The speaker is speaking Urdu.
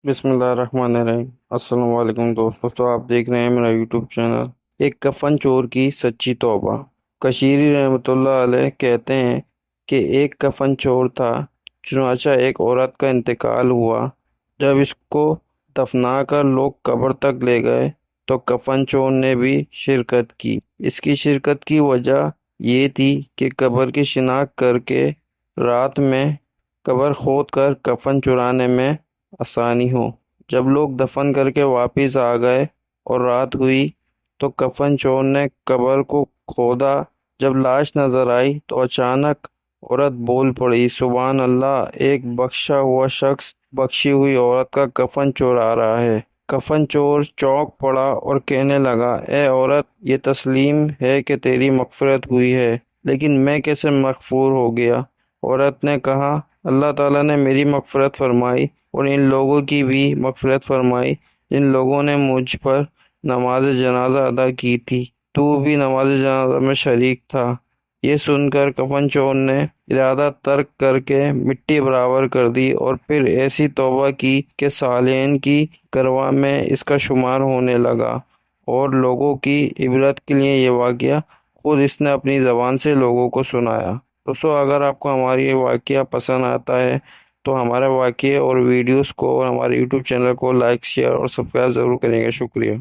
بسم اللہ الرحمن الرحیم۔ السلام علیکم دوستو، آپ دیکھ رہے ہیں میرا یوٹیوب چینل ایک کفن چور کی سچی توبہ۔ کشیری رحمۃ اللہ علیہ کہتے ہیں کہ ایک کفن چور تھا۔ چنانچہ ایک عورت کا انتقال ہوا۔ جب اس کو دفنا کر لوگ قبر تک لے گئے تو کفن چور نے بھی شرکت کی۔ اس کی شرکت کی وجہ یہ تھی کہ قبر کی شناخت کر کے رات میں قبر کھود کر کفن چرانے میں آسانی ہو۔ جب لوگ دفن کر کے واپس آ گئے اور رات ہوئی تو کفن چور نے قبر کو کھودا۔ جب لاش نظر آئی تو اچانک عورت بول پڑی، سبحان اللہ، ایک بخشا ہوا شخص بخشی ہوئی عورت کا کفن چورا رہا ہے۔ کفن چور چونک پڑا اور کہنے لگا، اے عورت، یہ تسلیم ہے کہ تیری مغفرت ہوئی ہے، لیکن میں کیسے مغفور ہو گیا؟ عورت نے کہا، اللہ تعالیٰ نے میری مغفرت فرمائی اور ان لوگوں کی بھی مغفرت فرمائی جن لوگوں نے مجھ پر نماز جنازہ ادا کی تھی۔ تو بھی نماز جنازہ میں شریک تھا۔ یہ سن کر کفن چور نے ارادہ ترک کر کے مٹی برابر کر دی اور پھر ایسی توبہ کی کہ صالحین کی گروہ میں اس کا شمار ہونے لگا اور لوگوں کی عبرت کے لیے یہ واقعہ خود اس نے اپنی زبان سے لوگوں کو سنایا۔ دوستو، اگر آپ کو ہماری یہ واقعہ پسند آتا ہے تو ہمارے واقعے اور ویڈیوز کو اور ہمارے یوٹیوب چینل کو لائک، شیئر اور سبسکرائب ضرور کریں گے۔ شکریہ۔